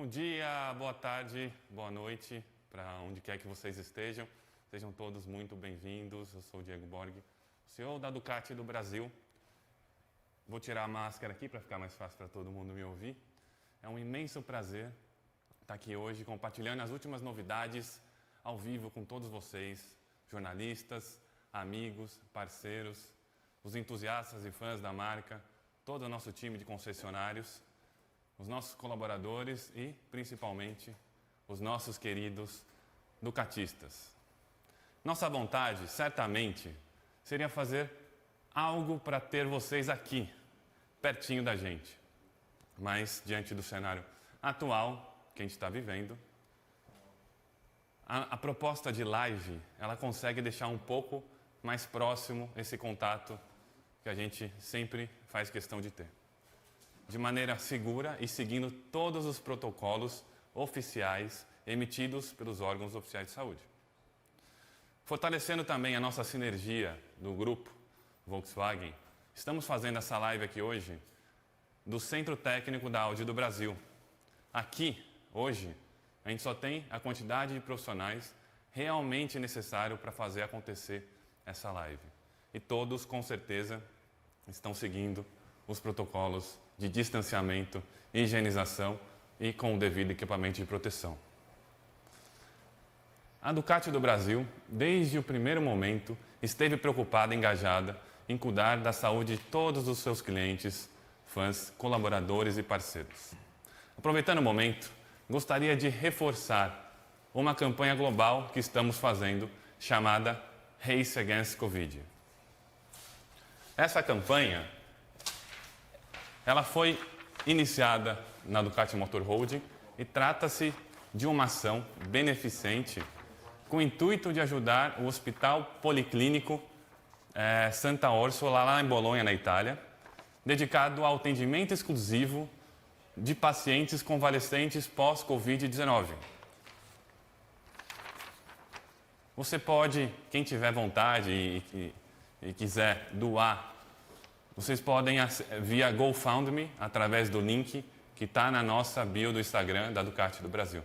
Bom dia, boa tarde, boa noite, para onde quer que vocês estejam. Sejam todos muito bem-vindos. Eu sou o Diego Borg, CEO da Ducati do Brasil. Vou tirar a máscara aqui para ficar mais fácil para todo mundo me ouvir. É um imenso prazer estar aqui hoje compartilhando as últimas novidades ao vivo com todos vocês, jornalistas, amigos, parceiros, os entusiastas e fãs da marca, todo o nosso time de concessionários, os nossos colaboradores e, principalmente, os nossos queridos ducatistas. Nossa vontade, certamente, seria fazer algo para ter vocês aqui, pertinho da gente. Mas, diante do cenário atual que a gente está vivendo, a proposta de live, ela consegue deixar um pouco mais próximo esse contato que a gente sempre faz questão de ter. De maneira segura e seguindo todos os protocolos oficiais emitidos pelos órgãos oficiais de saúde. Fortalecendo também a nossa sinergia do grupo Volkswagen, estamos fazendo essa live aqui hoje do Centro Técnico da Audi do Brasil. Aqui, hoje, a gente só tem a quantidade de profissionais realmente necessário para fazer acontecer essa live. E todos, com certeza, estão seguindo os protocolos de distanciamento, higienização e com o devido equipamento de proteção. A Ducati do Brasil, desde o primeiro momento, esteve preocupada e engajada em cuidar da saúde de todos os seus clientes, fãs, colaboradores e parceiros. Aproveitando o momento, gostaria de reforçar uma campanha global que estamos fazendo, chamada Race Against Covid. Essa campanha ela foi iniciada na Ducati Motor Holding e trata-se de uma ação beneficente com o intuito de ajudar o Hospital Policlínico Santa Orsola, lá em Bolonha, na Itália, dedicado ao atendimento exclusivo de pacientes convalescentes pós-Covid-19. Você pode, quem tiver vontade e quiser doar, vocês podem, via GoFundMe, através do link que está na nossa bio do Instagram da Ducati do Brasil.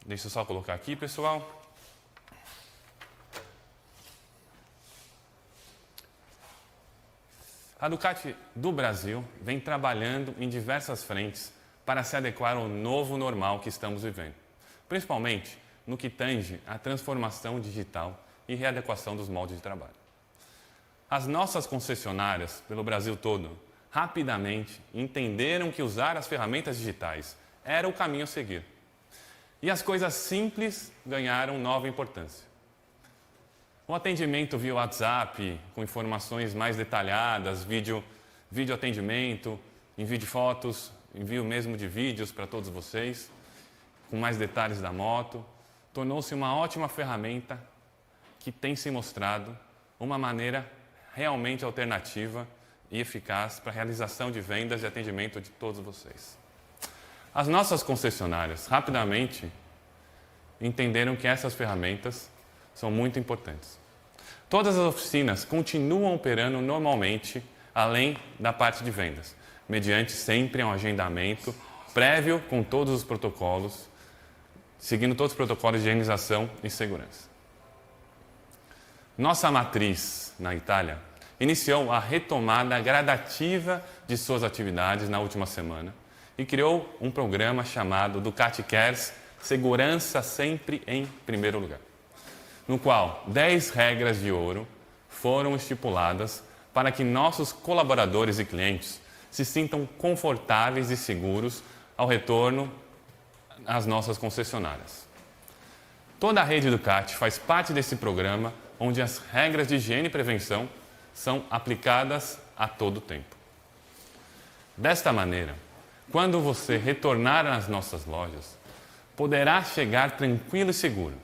Deixa eu só colocar aqui, pessoal. A Ducati do Brasil vem trabalhando em diversas frentes para se adequar ao novo normal que estamos vivendo, principalmente no que tange à transformação digital e readequação dos moldes de trabalho. As nossas concessionárias, pelo Brasil todo, rapidamente entenderam que usar as ferramentas digitais era o caminho a seguir. E as coisas simples ganharam nova importância. O atendimento via WhatsApp, com informações mais detalhadas, vídeo atendimento, envio de fotos, envio mesmo de vídeos para todos vocês, com mais detalhes da moto, tornou-se uma ótima ferramenta que tem se mostrado uma maneira realmente alternativa e eficaz para a realização de vendas e atendimento de todos vocês. As nossas concessionárias rapidamente entenderam que essas ferramentas são muito importantes. Todas as oficinas continuam operando normalmente, além da parte de vendas, mediante sempre um agendamento prévio com todos os protocolos, seguindo todos os protocolos de higienização e segurança. Nossa matriz na Itália iniciou a retomada gradativa de suas atividades na última semana e criou um programa chamado Ducati Cares Segurança Sempre em Primeiro Lugar, no qual 10 regras de ouro foram estipuladas para que nossos colaboradores e clientes se sintam confortáveis e seguros ao retorno às nossas concessionárias. Toda a rede Ducati faz parte desse programa, onde as regras de higiene e prevenção são aplicadas a todo tempo. Desta maneira, quando você retornar às nossas lojas, poderá chegar tranquilo e seguro.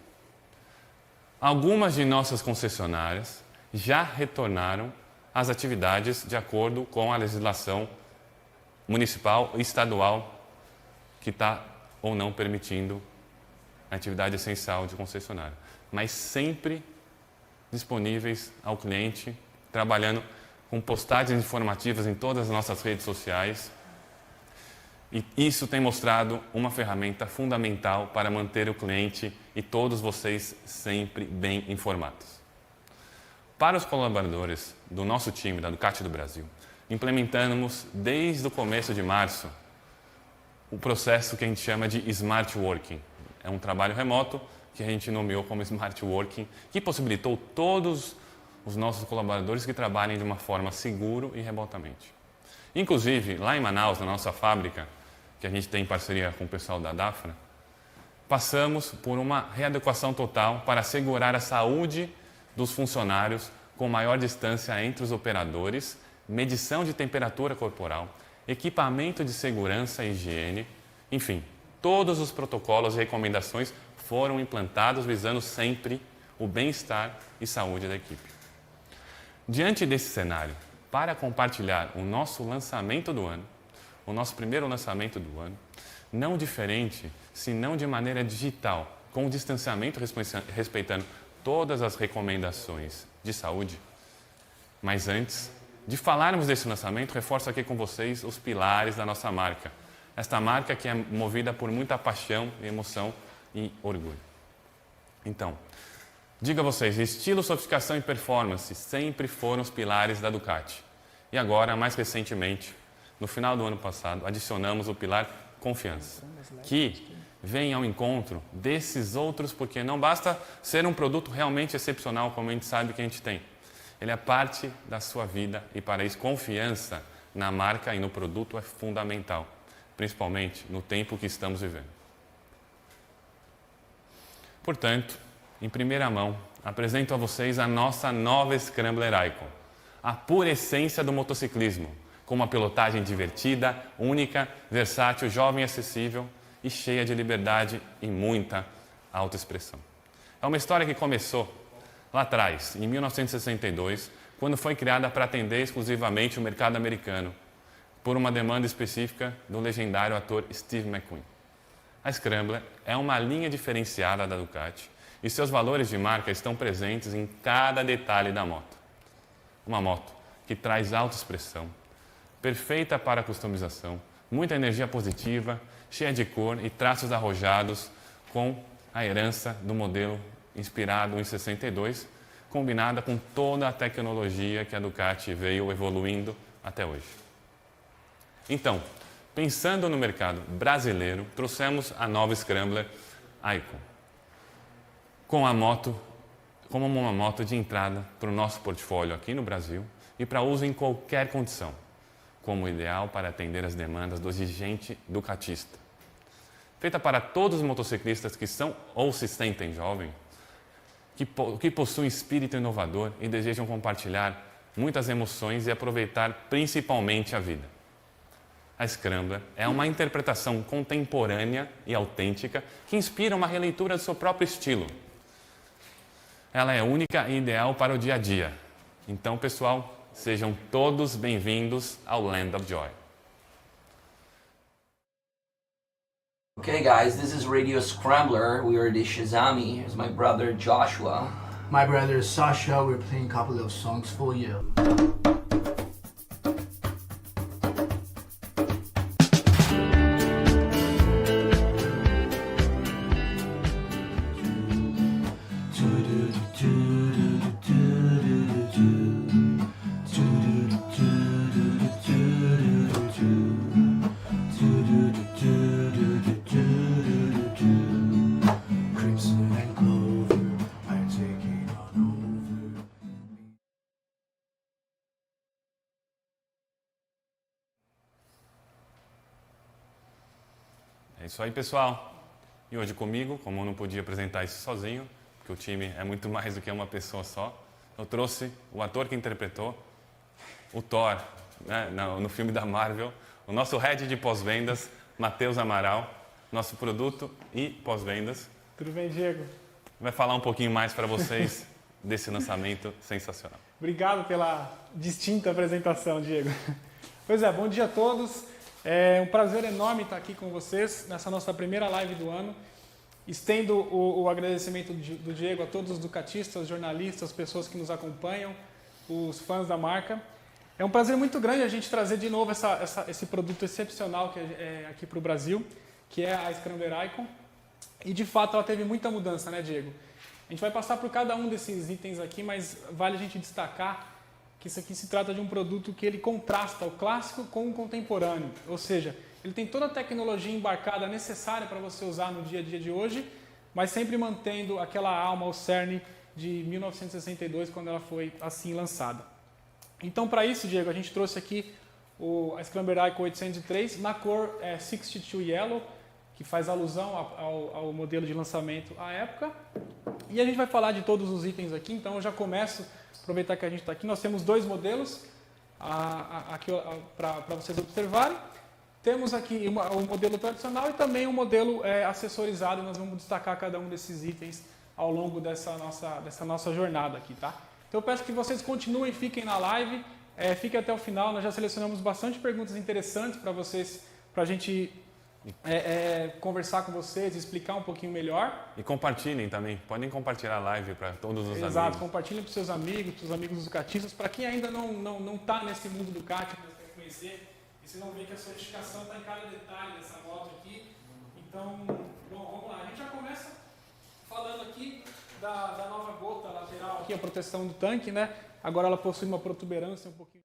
Algumas de nossas concessionárias já retornaram às atividades de acordo com a legislação municipal e estadual que está ou não permitindo a atividade essencial de concessionária, mas sempre disponíveis ao cliente, trabalhando com postagens informativas em todas as nossas redes sociais E isso tem mostrado uma ferramenta fundamental para manter o cliente e todos vocês sempre bem informados. Para os colaboradores do nosso time, da Ducati do Brasil, implementamos desde o começo de março o processo que a gente chama de Smart Working. É um trabalho remoto que a gente nomeou como Smart Working, que possibilitou todos os nossos colaboradores que trabalhem de uma forma segura e remotamente. Inclusive, lá em Manaus, na nossa fábrica, que a gente tem em parceria com o pessoal da Dafra, passamos por uma readequação total para assegurar a saúde dos funcionários com maior distância entre os operadores, medição de temperatura corporal, equipamento de segurança e higiene, enfim, todos os protocolos e recomendações foram implantados visando sempre o bem-estar e saúde da equipe. Diante desse cenário, para compartilhar o nosso lançamento do ano, o nosso primeiro lançamento do ano, não diferente, senão de maneira digital, com o distanciamento respeitando todas as recomendações de saúde. Mas antes de falarmos desse lançamento, reforço aqui com vocês os pilares da nossa marca. Esta marca que é movida por muita paixão, emoção e orgulho. Então, digo a vocês, estilo, sofisticação e performance sempre foram os pilares da Ducati. E agora, mais recentemente, no final do ano passado, adicionamos o pilar confiança, que vem ao encontro desses outros, porque não basta ser um produto realmente excepcional, como a gente sabe que a gente tem. Ele é parte da sua vida e, para isso, confiança na marca e no produto é fundamental, principalmente no tempo que estamos vivendo. Portanto, em primeira mão, apresento a vocês a nossa nova Scrambler Icon, a pura essência do motociclismo, com uma pilotagem divertida, única, versátil, jovem, acessível e cheia de liberdade e muita autoexpressão. É uma história que começou lá atrás, em 1962, quando foi criada para atender exclusivamente o mercado americano, por uma demanda específica do legendário ator Steve McQueen. A Scrambler é uma linha diferenciada da Ducati e seus valores de marca estão presentes em cada detalhe da moto. Uma moto que traz autoexpressão, perfeita para customização, muita energia positiva, cheia de cor e traços arrojados com a herança do modelo inspirado em 62, combinada com toda a tecnologia que a Ducati veio evoluindo até hoje. Então, pensando no mercado brasileiro, trouxemos a nova Scrambler Icon, com a moto como uma moto de entrada para o nosso portfólio aqui no Brasil e para uso em qualquer condição, como ideal para atender as demandas do exigente ducatista. Feita para todos os motociclistas que são ou se sentem jovens, que possuem espírito inovador e desejam compartilhar muitas emoções e aproveitar principalmente a vida. A Scrambler é uma interpretação contemporânea e autêntica que inspira uma releitura do seu próprio estilo. Ela é única e ideal para o dia a dia. Então, pessoal, sejam todos bem-vindos ao Land of Joy. Okay guys, this is Radio Scrambler. We are the Shazami. Here's my brother Joshua. My brother is Sasha. We're playing a couple of songs for you. É isso aí, pessoal. E hoje comigo, como eu não podia apresentar isso sozinho, porque o time é muito mais do que uma pessoa só, eu trouxe o ator que interpretou o Thor, né, no filme da Marvel, o nosso head de pós-vendas, Matheus Amaral, nosso produto e pós-vendas. Tudo bem, Diego? Vai falar um pouquinho mais para vocês desse lançamento sensacional. Obrigado pela distinta apresentação, Diego. Pois é, bom dia a todos. É um prazer enorme estar aqui com vocês nessa nossa primeira live do ano. Estendo o agradecimento do Diego a todos os ducatistas, jornalistas, pessoas que nos acompanham, os fãs da marca. É um prazer muito grande a gente trazer de novo esse produto excepcional que aqui para o Brasil, que é a Scrambler Icon. E de fato ela teve muita mudança, né, Diego? A gente vai passar por cada um desses itens aqui, mas vale a gente destacar que isso aqui se trata de um produto que ele contrasta o clássico com o contemporâneo. Ou seja, ele tem toda a tecnologia embarcada necessária para você usar no dia a dia de hoje, mas sempre mantendo aquela alma, o cerne de 1962, quando ela foi assim lançada. Então, para isso, Diego, a gente trouxe aqui a Scrambler Icon 803 na cor 62 Yellow, que faz alusão ao modelo de lançamento à época. E a gente vai falar de todos os itens aqui, então eu já começo, aproveitar que a gente está aqui. Nós temos dois modelos para vocês observarem. Temos aqui o modelo tradicional e também o modelo acessorizado. Nós vamos destacar cada um desses itens ao longo dessa nossa jornada aqui, tá? Então eu peço que vocês continuem, fiquem na live, fiquem até o final. Nós já selecionamos bastante perguntas interessantes para vocês, para a gente conversar com vocês, explicar um pouquinho melhor. E compartilhem também, podem compartilhar a live para todos os amigos. Exato, compartilhem para os seus amigos, para os amigos dos catistas. Para quem ainda não está nesse mundo do kart, mas quer conhecer, e vocês vão ver que a sofisticação está em cada detalhe dessa moto aqui. Então, bom, vamos lá. A gente já começa falando aqui da nova gota lateral, aqui a proteção do tanque, né? Agora ela possui uma protuberância um pouquinho.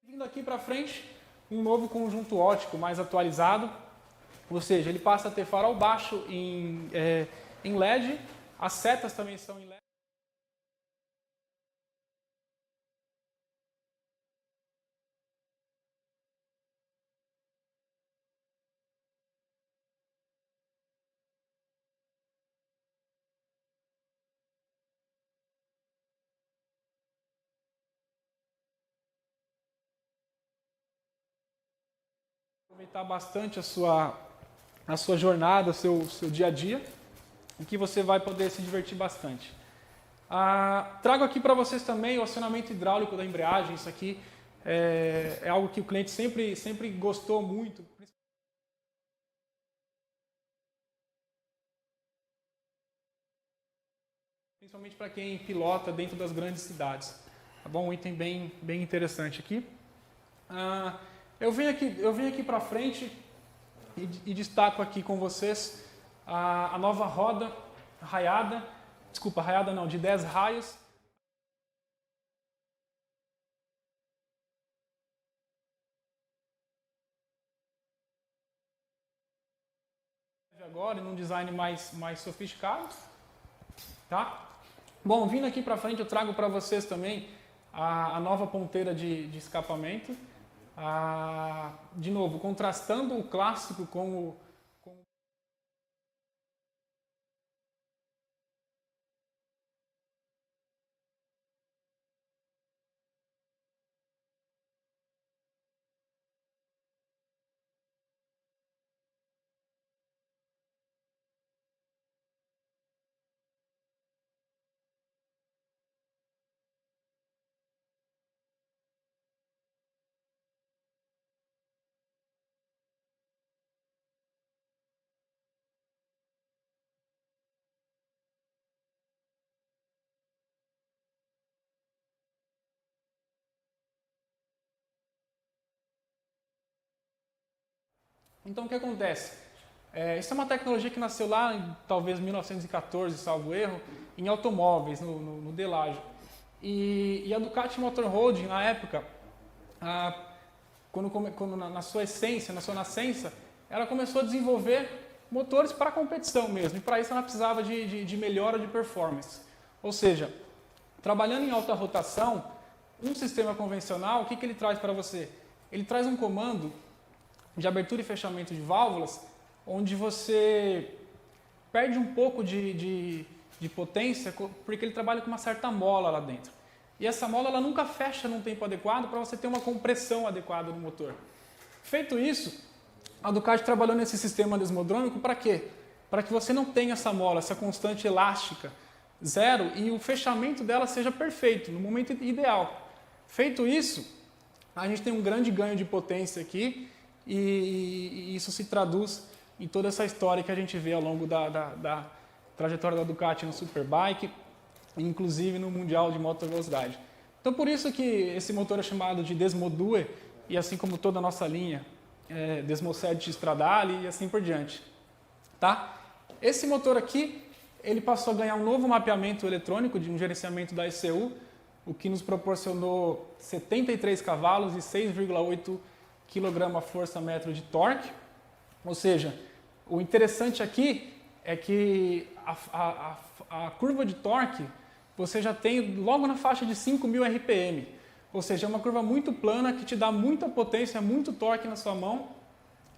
Vindo aqui para frente, um novo conjunto óptico mais atualizado, ou seja, ele passa a ter farol baixo em LED, as setas também são em LED. Aproveitar bastante a sua jornada, o seu dia a dia, em que você vai poder se divertir bastante. Trago aqui para vocês também o acionamento hidráulico da embreagem. Isso aqui é algo que o cliente sempre gostou muito. Principalmente para quem pilota dentro das grandes cidades. Tá bom? Um item bem interessante aqui. Eu venho aqui para frente e destaco aqui com vocês a nova roda raiada, de 10 raios. Agora, num design mais sofisticado. Tá? Bom, vindo aqui para frente eu trago para vocês também a nova ponteira de escapamento. De novo, contrastando o clássico com o... Então, o que acontece? Isso é uma tecnologia que nasceu lá em talvez 1914, salvo erro, em automóveis, no Delage. E a Ducati Motor Holding, na época, quando na sua essência, na sua nascença, ela começou a desenvolver motores para competição mesmo. E para isso ela precisava de melhora de performance. Ou seja, trabalhando em alta rotação, um sistema convencional, o que ele traz para você? Ele traz um comando de abertura e fechamento de válvulas, onde você perde um pouco de potência, porque ele trabalha com uma certa mola lá dentro. E essa mola ela nunca fecha num tempo adequado para você ter uma compressão adequada no motor. Feito isso, a Ducati trabalhou nesse sistema desmodrônico para quê? Para que você não tenha essa mola, essa constante elástica, zero, e o fechamento dela seja perfeito, no momento ideal. Feito isso, a gente tem um grande ganho de potência aqui, e isso se traduz em toda essa história que a gente vê ao longo da trajetória da Ducati no Superbike, inclusive no Mundial de Moto Velocidade. Então por isso que esse motor é chamado de Desmo 2, e assim como toda a nossa linha, Desmo 7 Stradale e assim por diante. Tá? Esse motor aqui, ele passou a ganhar um novo mapeamento eletrônico de um gerenciamento da ECU, o que nos proporcionou 73 cavalos e 6,8 kgfm de torque. Ou seja, o interessante aqui é que a curva de torque você já tem logo na faixa de 5.000 RPM. Ou seja, é uma curva muito plana que te dá muita potência, muito torque na sua mão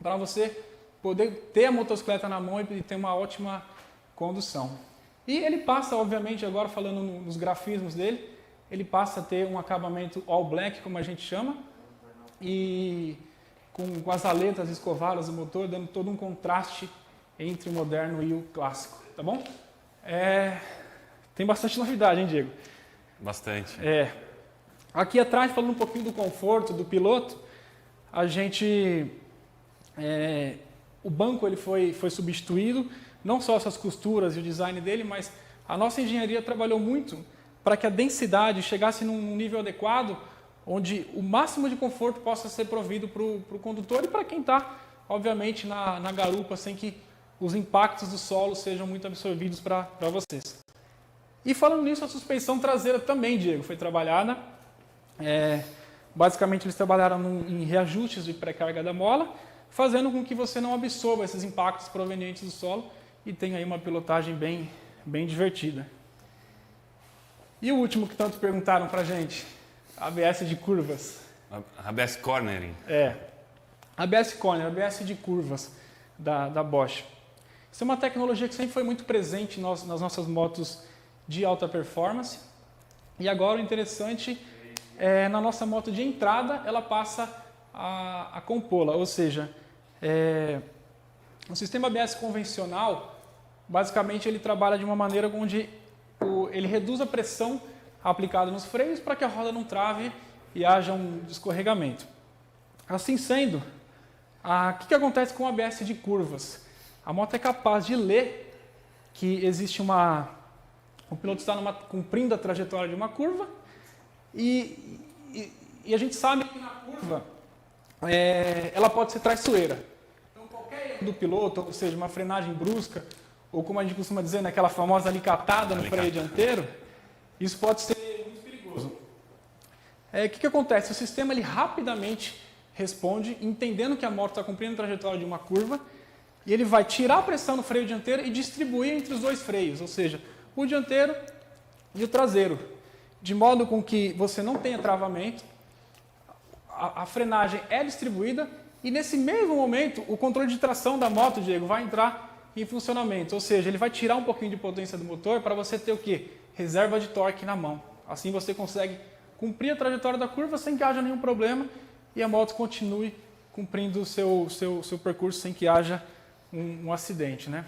para você poder ter a motocicleta na mão e ter uma ótima condução. E ele passa, obviamente, agora falando nos grafismos dele, ele passa a ter um acabamento all black, como a gente chama, e com as aletas escovadas do motor, dando todo um contraste entre o moderno e o clássico, tá bom? Tem bastante novidade, hein, Diego? Bastante. Aqui atrás, falando um pouquinho do conforto do piloto, a gente... o banco ele foi substituído, não só essas costuras e o design dele, mas a nossa engenharia trabalhou muito para que a densidade chegasse num nível adequado, onde o máximo de conforto possa ser provido para o condutor e para quem está, obviamente, na garupa, sem que os impactos do solo sejam muito absorvidos para vocês. E falando nisso, a suspensão traseira também, Diego, foi trabalhada. Basicamente, eles trabalharam em reajustes de pré-carga da mola, fazendo com que você não absorva esses impactos provenientes do solo e tenha aí uma pilotagem bem divertida. E o último que tanto perguntaram para a gente, ABS de curvas. ABS Cornering. ABS Corner, ABS de curvas da Bosch. Isso é uma tecnologia que sempre foi muito presente nas nossas motos de alta performance. E agora o interessante é na nossa moto de entrada, ela passa a compô-la, ou seja, o sistema ABS convencional, basicamente ele trabalha de uma maneira onde ele reduz a pressão aplicada nos freios para que a roda não trave e haja um escorregamento. Assim sendo, o que acontece com o ABS de curvas? A moto é capaz de ler que existe o piloto está cumprindo a trajetória de uma curva e a gente sabe que na curva ela pode ser traiçoeira. Então qualquer erro do piloto, ou seja, uma frenagem brusca, ou como a gente costuma dizer, naquela famosa alicatada no freio dianteiro, isso pode ser muito perigoso. O que acontece? O sistema ele rapidamente responde, entendendo que a moto está cumprindo a trajetória de uma curva, e ele vai tirar a pressão no freio dianteiro e distribuir entre os dois freios, ou seja, o dianteiro e o traseiro, de modo com que você não tenha travamento, a frenagem é distribuída e nesse mesmo momento o controle de tração da moto, Diego, vai entrar em funcionamento, ou seja, ele vai tirar um pouquinho de potência do motor para você ter o quê? Reserva de torque na mão. Assim você consegue cumprir a trajetória da curva sem que haja nenhum problema e a moto continue cumprindo o seu percurso sem que haja um acidente, né?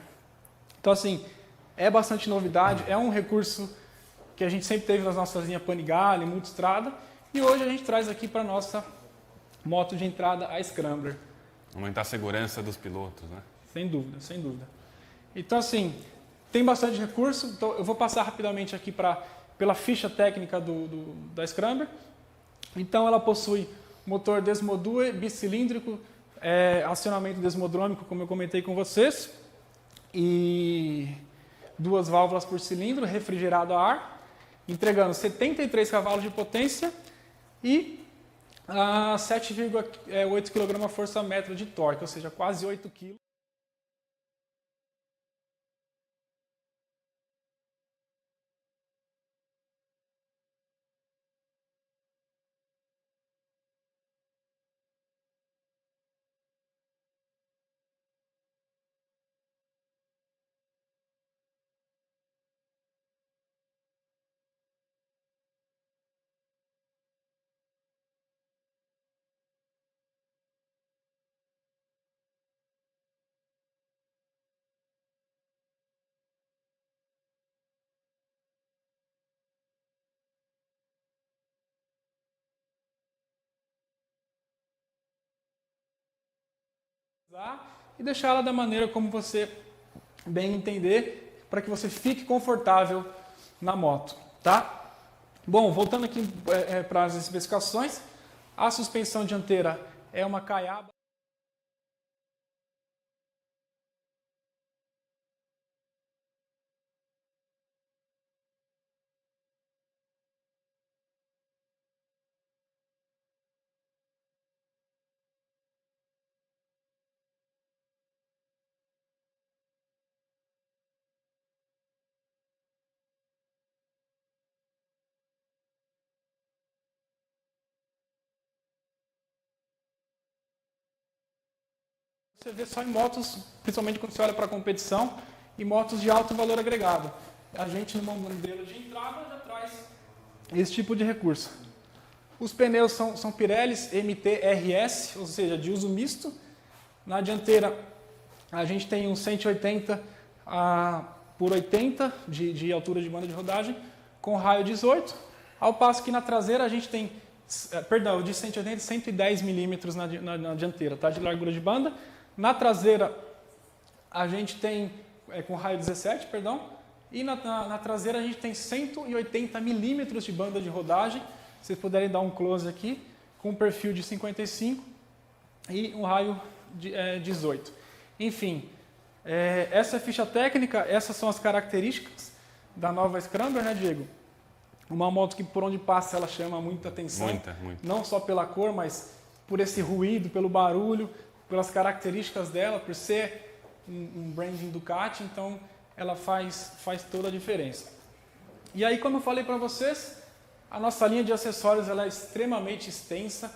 Então assim, é bastante novidade, é um recurso que a gente sempre teve nas nossas linhas Panigale, Multistrada, e hoje a gente traz aqui para a nossa moto de entrada, a Scrambler. Aumentar a segurança dos pilotos, né? Sem dúvida, sem dúvida. Então, assim, tem bastante recurso. Então, eu vou passar rapidamente aqui pela ficha técnica da Scrambler. Então, ela possui motor Desmo 2, bicilíndrico, acionamento desmodrômico, como eu comentei com vocês, e 2 válvulas por cilindro, refrigerado a ar, entregando 73 cavalos de potência e 7,8 kgfm de torque, ou seja, quase 8 kg. e deixar ela da maneira como você bem entender, para que você fique confortável na moto, tá? Bom, voltando aqui para as especificações, a suspensão dianteira é uma caiaba. Você vê só em motos, principalmente quando você olha para a competição, e motos de alto valor agregado. A gente, no modelo de entrada, já traz esse tipo de recurso. Os pneus são Pirellis MT-RS, ou seja, de uso misto. Na dianteira, a gente tem um 180 por 80 de altura de banda de rodagem, com raio 18, ao passo que na traseira a gente tem, de 180 a 110 milímetros na dianteira, tá? De largura de banda. Na traseira, a gente tem, com raio 17, e na traseira a gente tem 180 milímetros de banda de rodagem. Se vocês puderem dar um close aqui, com um perfil de 55 e um raio de 18. Enfim, essa é a ficha técnica, essas são as características da nova Scrambler, né, Diego? Uma moto que por onde passa ela chama muita atenção. Muita. Não só pela cor, mas por esse ruído, pelo barulho, pelas características dela, por ser um branding Ducati, então ela faz toda a diferença. E aí, como eu falei para vocês, a nossa linha de acessórios ela é extremamente extensa.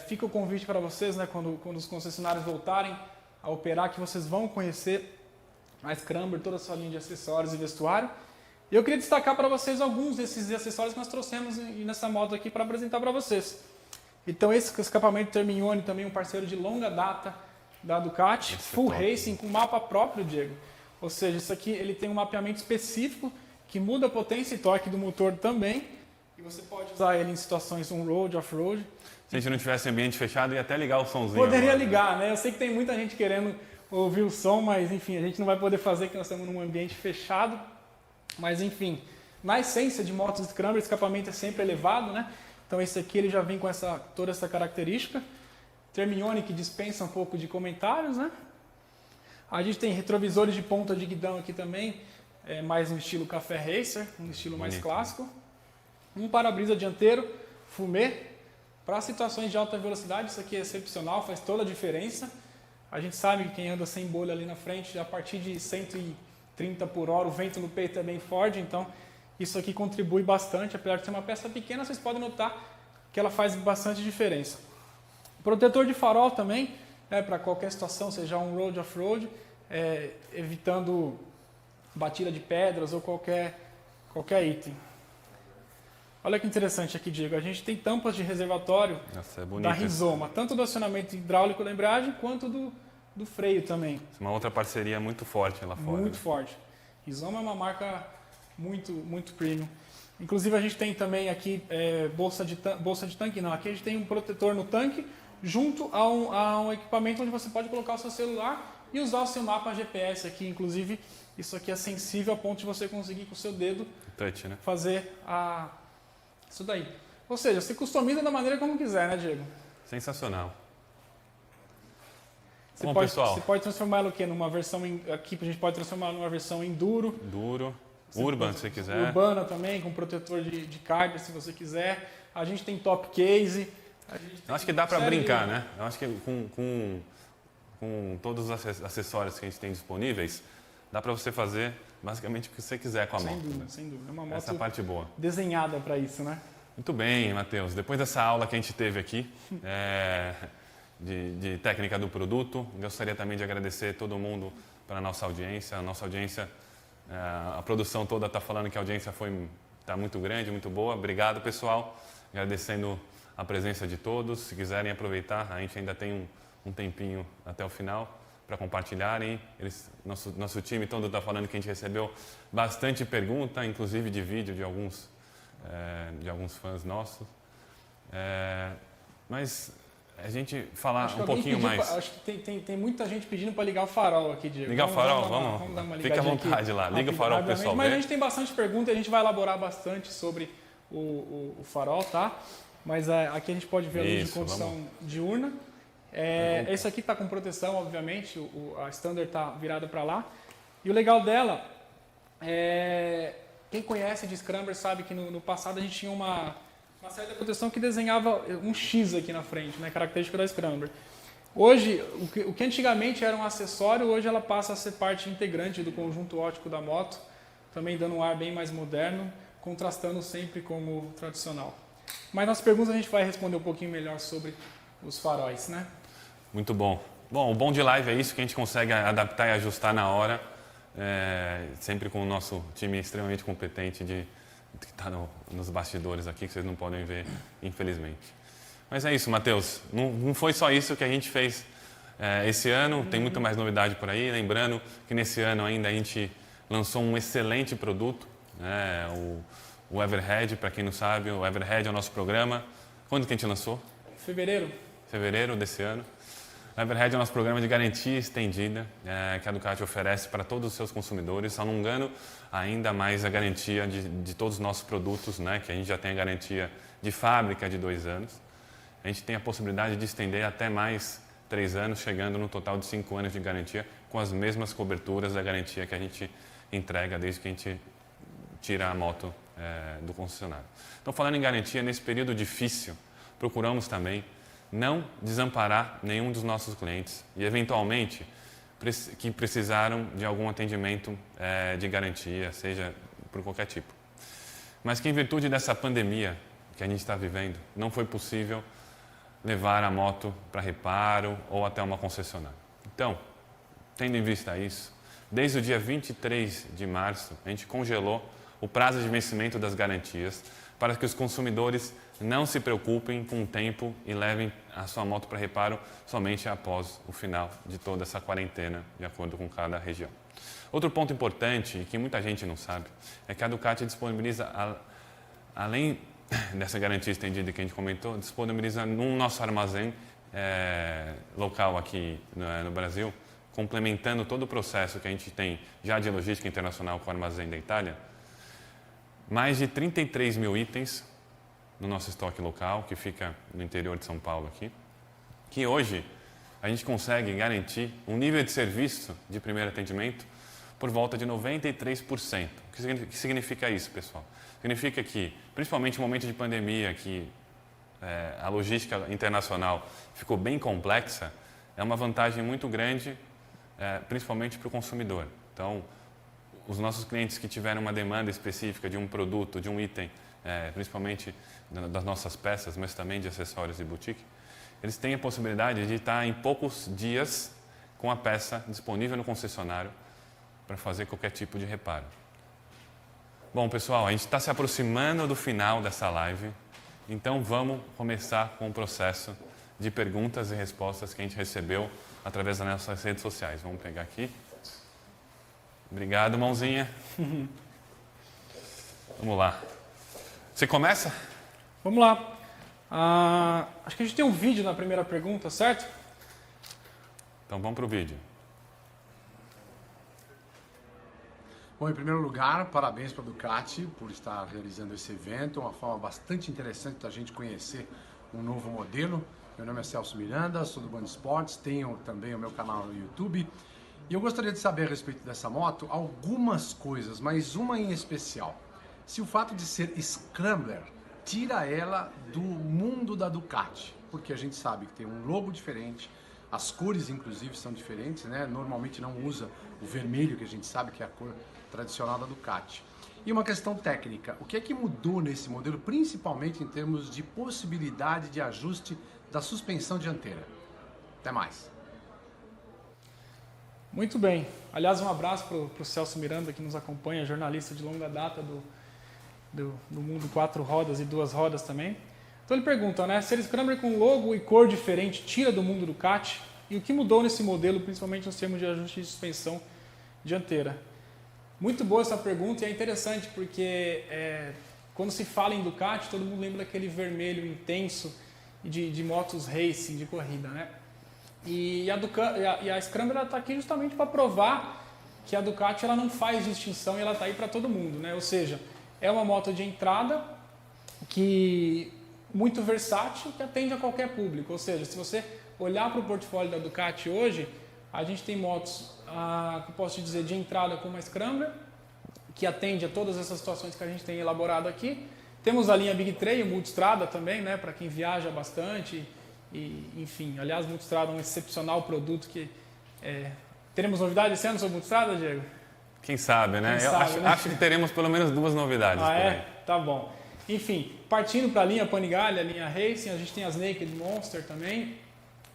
Fica o convite para vocês, né, quando os concessionários voltarem a operar, que vocês vão conhecer a Scrambler, toda a sua linha de acessórios e vestuário. E eu queria destacar para vocês alguns desses acessórios que nós trouxemos nessa moto aqui para apresentar para vocês. Então esse escapamento Terminione, também um parceiro de longa data da Ducati, full racing, com mapa próprio, Diego. Ou seja, isso aqui ele tem um mapeamento específico que muda a potência e torque do motor também. E você pode usar ele em situações on-road, off-road. Se a gente não tivesse ambiente fechado, ia até ligar o somzinho. Poderia agora, ligar, né? Eu sei que tem muita gente querendo ouvir o som, mas enfim, a gente não vai poder fazer porque nós estamos num ambiente fechado. Mas enfim, na essência de motos Scrambler, o escapamento é sempre elevado, né? Então esse aqui ele já vem com toda essa característica. Terminione, que dispensa um pouco de comentários, né? A gente tem retrovisores de ponta de guidão aqui também, mais no estilo Café Racer, um estilo mais clássico. Um para-brisa dianteiro, fumê, para situações de alta velocidade, isso aqui é excepcional, faz toda a diferença. A gente sabe que quem anda sem bolha ali na frente, a partir de 130 por hora, o vento no peito é bem forte, então isso aqui contribui bastante, apesar de ser uma peça pequena, vocês podem notar que ela faz bastante diferença. Protetor de farol também, para qualquer situação, seja on-road, off-road, evitando batida de pedras ou qualquer item. Olha que interessante aqui, Diego, a gente tem tampas de reservatório da Rizoma, tanto do acionamento hidráulico da embreagem, quanto do freio também. Uma outra parceria muito forte lá fora. Muito forte. Rizoma é uma marca muito premium. Inclusive a gente tem também aqui bolsa de tanque, não, aqui a gente tem um protetor no tanque, junto a um equipamento onde você pode colocar o seu celular e usar o seu mapa GPS aqui. Inclusive, isso aqui é sensível a ponto de você conseguir com o seu dedo touch, né? fazer isso daí. Ou seja, você customiza da maneira como quiser, né, Diego? Sensacional. Você pode transformar ela o quê? Numa versão aqui a gente pode transformar numa versão enduro. Urban, se você quiser. Urbana também, com protetor de carga, se você quiser. A gente tem top case. Eu acho que dá para brincar, né? Eu acho que com todos os acessórios que a gente tem disponíveis, dá para você fazer basicamente o que você quiser com a moto. Sem dúvida. É uma moto essa é a parte boa. Desenhada para isso, né? Muito bem, Matheus. Depois dessa aula que a gente teve aqui de técnica do produto, gostaria também de agradecer todo mundo pela nossa audiência. A nossa audiência, a produção toda está falando que a audiência está muito grande, muito boa. Obrigado, pessoal. Agradecendo a presença de todos. Se quiserem aproveitar, a gente ainda tem um tempinho até o final para compartilharem. Nosso time todo está falando que a gente recebeu bastante pergunta, inclusive de vídeo de alguns fãs nossos. Mas a gente falar Acho que um pouquinho mais. Acho que tem muita gente pedindo para ligar o farol aqui, Diego. Ligar o farol, vamos dar uma Fica à ligadinha vontade aqui, lá, liga o farol pro pessoal Mas a ver. gente tem bastante pergunta e a gente vai elaborar bastante sobre o farol, tá? Mas aqui a gente pode ver a luz de Isso, condução diurna. Esse aqui está com proteção, obviamente, a standard está virada para lá. E o legal dela quem conhece de Scrambler sabe que no passado a gente tinha uma certa proteção que desenhava um X aqui na frente, né, característico da Scrambler. Hoje, o que antigamente era um acessório, hoje ela passa a ser parte integrante do conjunto óptico da moto, também dando um ar bem mais moderno, contrastando sempre com o tradicional. Mas nas perguntas a gente vai responder um pouquinho melhor sobre os faróis, né? Muito bom. Bom, o bom de live é isso, que a gente consegue adaptar e ajustar na hora, sempre com o nosso time extremamente competente que está nos bastidores aqui, que vocês não podem ver, infelizmente. Mas é isso, Matheus. Não foi só isso que a gente fez esse ano, tem muito mais novidade por aí. Lembrando que nesse ano ainda a gente lançou um excelente produto, né? O Everhead, para quem não sabe, o Everhead é o nosso programa. Quando que a gente lançou? Fevereiro desse ano. O Everhead é o nosso programa de garantia estendida que a Ducati oferece para todos os seus consumidores, alongando ainda mais a garantia de todos os nossos produtos, né, que a gente já tem a garantia de fábrica de 2 anos. A gente tem a possibilidade de estender até mais 3 anos, chegando no total de 5 anos de garantia, com as mesmas coberturas da garantia que a gente entrega desde que a gente tira a moto do concessionário. Então, falando em garantia, nesse período difícil, procuramos também não desamparar nenhum dos nossos clientes e, eventualmente, que precisaram de algum atendimento de garantia, seja por qualquer tipo. Mas que, em virtude dessa pandemia que a gente está vivendo, não foi possível levar a moto para reparo ou até uma concessionária. Então, tendo em vista isso, desde o dia 23 de março, a gente congelou o prazo de vencimento das garantias para que os consumidores não se preocupem com o tempo e levem a sua moto para reparo somente após o final de toda essa quarentena, de acordo com cada região. Outro ponto importante, e que muita gente não sabe, é que a Ducati disponibiliza, além dessa garantia estendida que a gente comentou, disponibiliza no nosso armazém local aqui no Brasil, complementando todo o processo que a gente tem já de logística internacional com o armazém da Itália, mais de 33 mil itens no nosso estoque local, que fica no interior de São Paulo aqui, que hoje a gente consegue garantir um nível de serviço de primeiro atendimento por volta de 93%. O que significa isso, pessoal? Significa que, principalmente no momento de pandemia, que a logística internacional ficou bem complexa, é uma vantagem muito grande, principalmente para o consumidor. Então, os nossos clientes que tiveram uma demanda específica de um produto, de um item, principalmente das nossas peças, mas também de acessórios e boutique, eles têm a possibilidade de estar em poucos dias com a peça disponível no concessionário para fazer qualquer tipo de reparo. Bom, pessoal, a gente está se aproximando do final dessa live, então vamos começar com o processo de perguntas e respostas que a gente recebeu através das nossas redes sociais. Vamos pegar aqui. Obrigado, mãozinha. Vamos lá. Você começa? Vamos lá. Acho que a gente tem um vídeo na primeira pergunta, certo? Então vamos para o vídeo. Bom, em primeiro lugar, parabéns para a Ducati por estar realizando esse evento, uma forma bastante interessante da gente conhecer um novo modelo. Meu nome é Celso Miranda, sou do Band Esportes, tenho também o meu canal no YouTube. E eu gostaria de saber a respeito dessa moto algumas coisas, mas uma em especial. Se o fato de ser Scrambler tira ela do mundo da Ducati, porque a gente sabe que tem um logo diferente, as cores inclusive são diferentes, né? Normalmente não usa o vermelho, que a gente sabe que é a cor tradicional da Ducati. E uma questão técnica, o que é que mudou nesse modelo, principalmente em termos de possibilidade de ajuste da suspensão dianteira? Até mais. Muito bem. Aliás, um abraço para o Celso Miranda, que nos acompanha, jornalista de longa data do mundo 4 rodas e 2 rodas também. Então ele pergunta, né, ser Scrambler com logo e cor diferente tira do mundo Ducati? E o que mudou nesse modelo, principalmente nos termos de ajuste de suspensão dianteira? Muito boa essa pergunta e é interessante porque quando se fala em Ducati, todo mundo lembra daquele vermelho intenso de motos racing, de corrida, né? E a Scrambler está aqui justamente para provar que a Ducati ela não faz distinção e ela está aí para todo mundo, né? Ou seja, é uma moto de entrada que muito versátil, que atende a qualquer público. Ou seja, se você olhar para o portfólio da Ducati hoje, a gente tem motos, que eu posso te dizer, de entrada como a Scrambler, que atende a todas essas situações que a gente tem elaborado aqui. Temos a linha Big Trail, Multistrada também, né, para quem viaja bastante. E, enfim, aliás, Multistrada é um excepcional produto que... teremos novidades esse ano sobre Multistrada, Diego? Quem sabe, né? Quem sabe, né? Acho que teremos pelo menos 2 novidades por aí. Tá bom. Enfim, partindo para a linha Panigale, a linha Racing, a gente tem as Naked Monster também.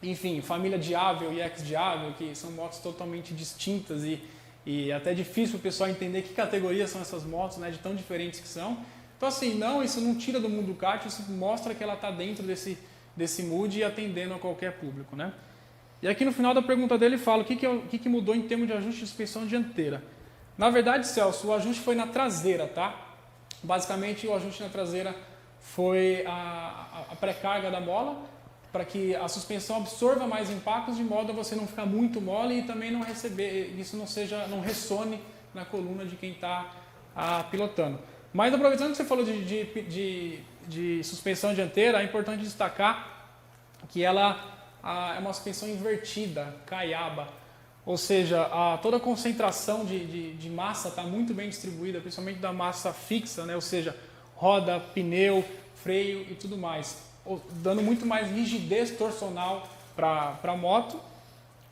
Enfim, família Diavel e Ex-Diavel, que são motos totalmente distintas e até difícil o pessoal entender que categorias são essas motos, né, de tão diferentes que são. Então, assim, isso não tira do mundo Ducati, isso mostra que ela está dentro desse mood e atendendo a qualquer público, né? E aqui no final da pergunta dele fala o que mudou em termos de ajuste de suspensão dianteira. Na verdade, Celso, o ajuste foi na traseira, tá? Basicamente, o ajuste na traseira foi a pré-carga da mola, para que a suspensão absorva mais impactos, de modo a você não ficar muito mole e também não receber, isso não ressone na coluna de quem está pilotando. Mas aproveitando que você falou de suspensão dianteira, é importante destacar que ela é uma suspensão invertida, caiaba. Ou seja, toda a concentração de massa está muito bem distribuída, principalmente da massa fixa, né? Ou seja, roda, pneu, freio e tudo mais, dando muito mais rigidez torsional para a moto,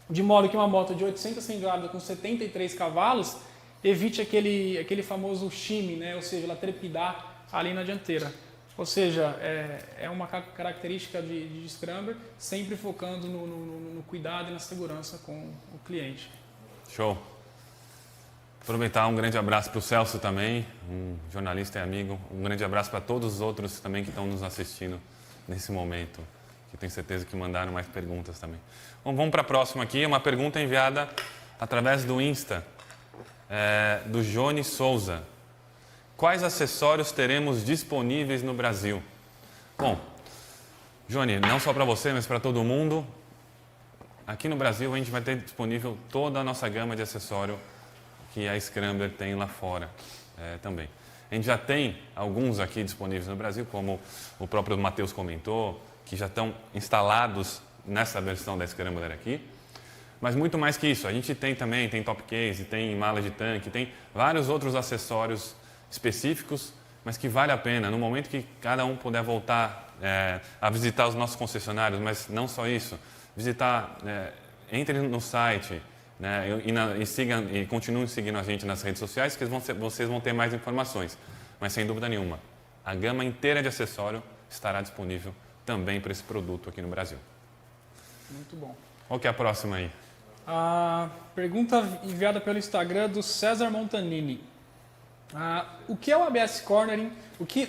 de modo que uma moto de 800 cilindradas com 73 cavalos evite aquele famoso shimmy, né? Ou seja, ela trepidar ali na dianteira. Ou seja, é uma característica de Scrambler, sempre focando no cuidado e na segurança com o cliente. Show. Aproveitar um grande abraço para o Celso também, um jornalista e amigo. Um grande abraço para todos os outros também que estão nos assistindo nesse momento, que tenho certeza que mandaram mais perguntas também. Bom, vamos para a próxima aqui, uma pergunta enviada através do Insta, do Johnny Souza. Quais acessórios teremos disponíveis no Brasil? Bom, Johnny, não só para você, mas para todo mundo, aqui no Brasil a gente vai ter disponível toda a nossa gama de acessório que a Scrambler tem lá fora também. A gente já tem alguns aqui disponíveis no Brasil, como o próprio Matheus comentou, que já estão instalados nessa versão da Scrambler aqui. Mas muito mais que isso, a gente tem top case, tem mala de tanque, tem vários outros acessórios específicos, mas que vale a pena, no momento que cada um puder voltar a visitar os nossos concessionários, mas não só isso, entre no site, né, e continuem seguindo a gente nas redes sociais, que vocês vão ter mais informações. Mas sem dúvida nenhuma, a gama inteira de acessório estará disponível também para esse produto aqui no Brasil. Muito bom. Qual que é a próxima aí? A pergunta enviada pelo Instagram do César Montanini. O que é o ABS Cornering? O que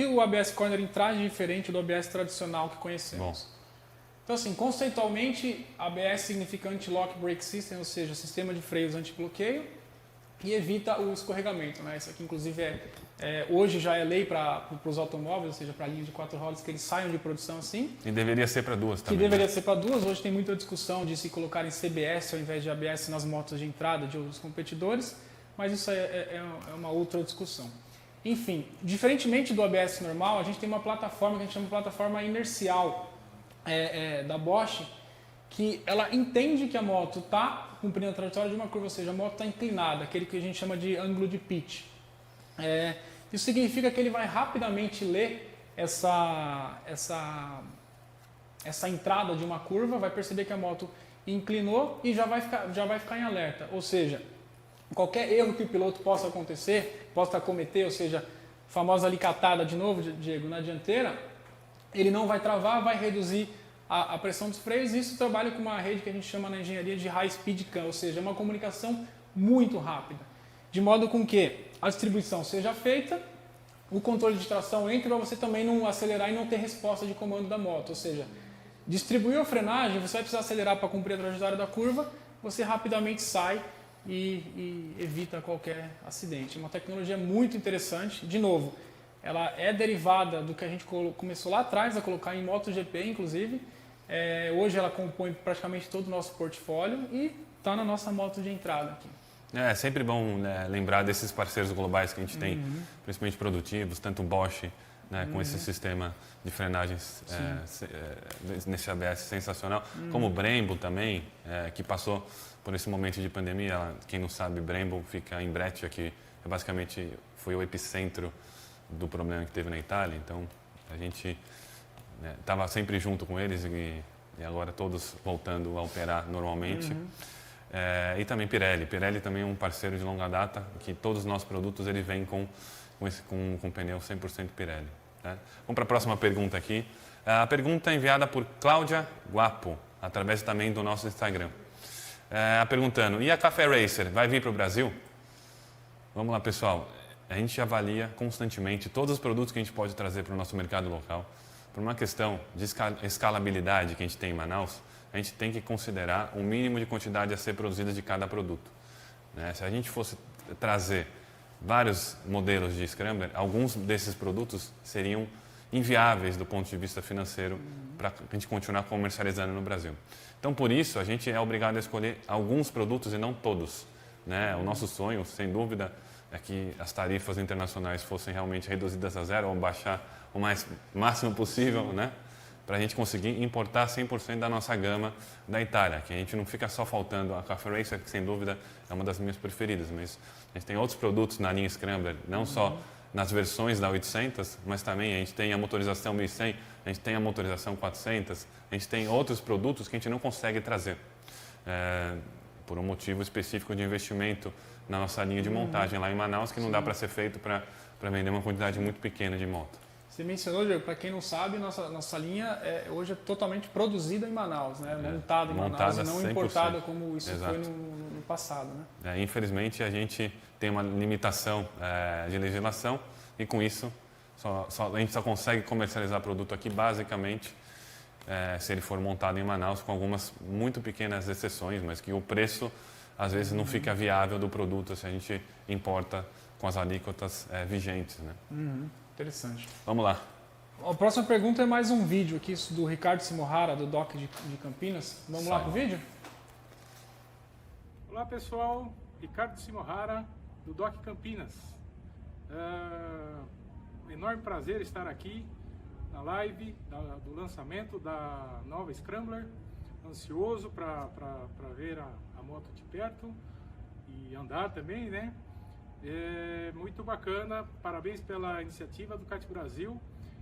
o ABS Cornering traz de diferente do ABS tradicional que conhecemos? Bom. Então, assim, conceitualmente, ABS significa Anti-Lock Brake System, ou seja, sistema de freios anti-bloqueio, e evita o escorregamento, né? Isso aqui, inclusive, hoje já é lei para os automóveis, ou seja, para a linha de 4 rodas, que eles saiam de produção assim. E deveria ser para 2 também. Que deveria ser para 2. Hoje tem muita discussão de se colocar em CBS ao invés de ABS nas motos de entrada de outros competidores, mas isso é uma outra discussão. Enfim, diferentemente do ABS normal, a gente tem uma plataforma que a gente chama de plataforma inercial da Bosch, que ela entende que a moto está cumprindo a trajetória de uma curva, ou seja, a moto está inclinada, aquele que a gente chama de ângulo de pitch. Isso significa que ele vai rapidamente ler essa entrada de uma curva, vai perceber que a moto inclinou e já vai ficar em alerta. Ou seja, qualquer erro que o piloto possa cometer, ou seja, a famosa alicatada de novo, Diego, na dianteira, ele não vai travar, vai reduzir a pressão dos freios, e isso trabalha com uma rede que a gente chama na engenharia de High Speed CAN, ou seja, uma comunicação muito rápida, de modo com que a distribuição seja feita, o controle de tração entre para você também não acelerar e não ter resposta de comando da moto, ou seja, distribuiu a frenagem, você vai precisar acelerar para cumprir a trajetória da curva, você rapidamente sai e evita qualquer acidente. Uma tecnologia muito interessante, de novo, ela é derivada do que a gente começou lá atrás a colocar em MotoGP, inclusive. Hoje ela compõe praticamente todo o nosso portfólio e está na nossa moto de entrada aqui. É sempre bom, né, lembrar desses parceiros globais que a gente tem, principalmente produtivos, tanto o Bosch, né, com esse sistema de frenagens nesse ABS sensacional, como o Brembo também, que passou por esse momento de pandemia. Quem não sabe, Brembo fica em Breccia, que basicamente foi o epicentro do problema que teve na Itália. Então a gente estava sempre junto com eles e agora todos voltando a operar normalmente. E também Pirelli. Pirelli também é um parceiro de longa data, que todos os nossos produtos ele vem com pneu 100% Pirelli. Tá? Vamos para a próxima pergunta aqui. A pergunta é enviada por Cláudia Guapo, através também do nosso Instagram. Perguntando, e a Café Racer vai vir para o Brasil? Vamos lá, pessoal. A gente avalia constantemente todos os produtos que a gente pode trazer para o nosso mercado local. Por uma questão de escalabilidade que a gente tem em Manaus, a gente tem que considerar o mínimo de quantidade a ser produzida de cada produto. Né? Se a gente fosse trazer vários modelos de Scrambler, alguns desses produtos seriam inviáveis do ponto de vista financeiro para a gente continuar comercializando no Brasil. Então, por isso, a gente é obrigado a escolher alguns produtos e não todos. Né? O nosso sonho, sem dúvida, é que as tarifas internacionais fossem realmente reduzidas a zero ou baixar o máximo possível, né? Para a gente conseguir importar 100% da nossa gama da Itália, que a gente não fica só faltando a Café Racer, que sem dúvida é uma das minhas preferidas, mas a gente tem outros produtos na linha Scrambler, não só nas versões da 800, mas também a gente tem a motorização 1100, a gente tem a motorização 400, a gente tem outros produtos que a gente não consegue trazer, por um motivo específico de investimento na nossa linha de montagem lá em Manaus, que não dá para ser feito para vender uma quantidade muito pequena de moto. Você mencionou, Diego, para quem não sabe, nossa linha hoje é totalmente produzida em Manaus, né? Montada em Manaus e não 100%. Importada como isso Exato. Foi no passado. Né? Infelizmente, a gente tem uma limitação de legislação e, com isso, a gente só consegue comercializar produto aqui, basicamente, se ele for montado em Manaus, com algumas muito pequenas exceções, mas que o preço, às vezes, não fica viável do produto se a gente importa com as alíquotas vigentes. Né? Interessante. Vamos lá. A próxima pergunta é mais um vídeo aqui do Ricardo Simohara, do DOC de Campinas. Vamos lá para o vídeo? Olá, pessoal. Ricardo Simohara, do DOC Campinas. Enorme prazer estar aqui na live do lançamento da nova Scrambler. Ansioso para ver a moto de perto e andar também, né? Muito bacana, parabéns pela iniciativa do Kart Brasil.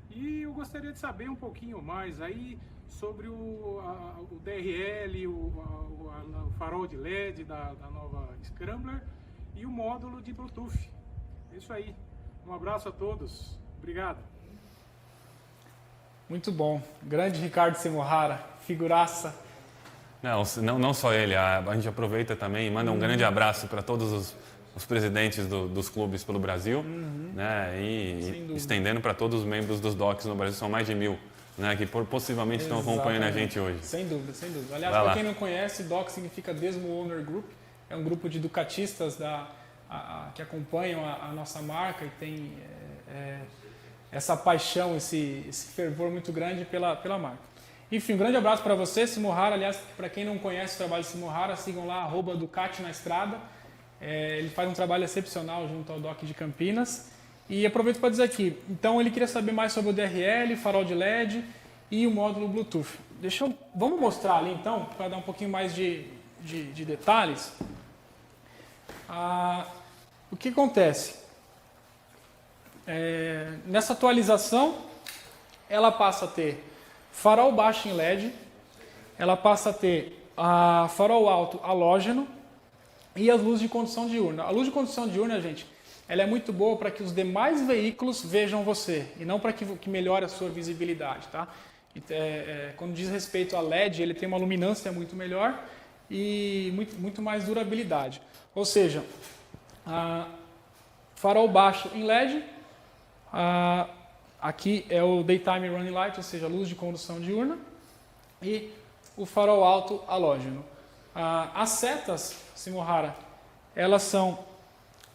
E eu gostaria de saber um pouquinho mais aí sobre o DRL, o farol de LED da nova Scrambler e o módulo de Bluetooth. É isso aí. Um abraço a todos. Obrigado. Muito bom. Grande Ricardo Simohara, figuraça. Não só ele, a gente aproveita também e manda um grande abraço para todos os presidentes dos clubes pelo Brasil, né? E estendendo para todos os membros dos DOCs no Brasil, são mais de 1000, né? Que possivelmente estão acompanhando a gente hoje. Sem dúvida, sem dúvida. Aliás, para quem não conhece, DOC significa Desmo Owner Group, é um grupo de ducatistas que acompanham a nossa marca e tem essa paixão, esse fervor muito grande pela marca. Enfim, um grande abraço para você, Simohara. Aliás, para quem não conhece o trabalho de Simohara, sigam lá, @Ducati na estrada. Ele faz um trabalho excepcional junto ao DOC de Campinas. E aproveito para dizer aqui, então ele queria saber mais sobre o DRL, farol de LED e o módulo Bluetooth. Vamos mostrar ali então, para dar um pouquinho mais de detalhes. O que acontece? Nessa atualização, ela passa a ter farol baixo em LED, ela passa a ter farol alto halógeno e as luzes de condução diurna. A luz de condução diurna, gente, ela é muito boa para que os demais veículos vejam você e não para que melhore a sua visibilidade, tá? Quando diz respeito a LED, ele tem uma luminância muito melhor e muito mais durabilidade. Ou seja, farol baixo em LED, aqui é o Daytime Running Light, ou seja, luz de condução diurna, e o farol alto halógeno. As setas, Simohara, elas são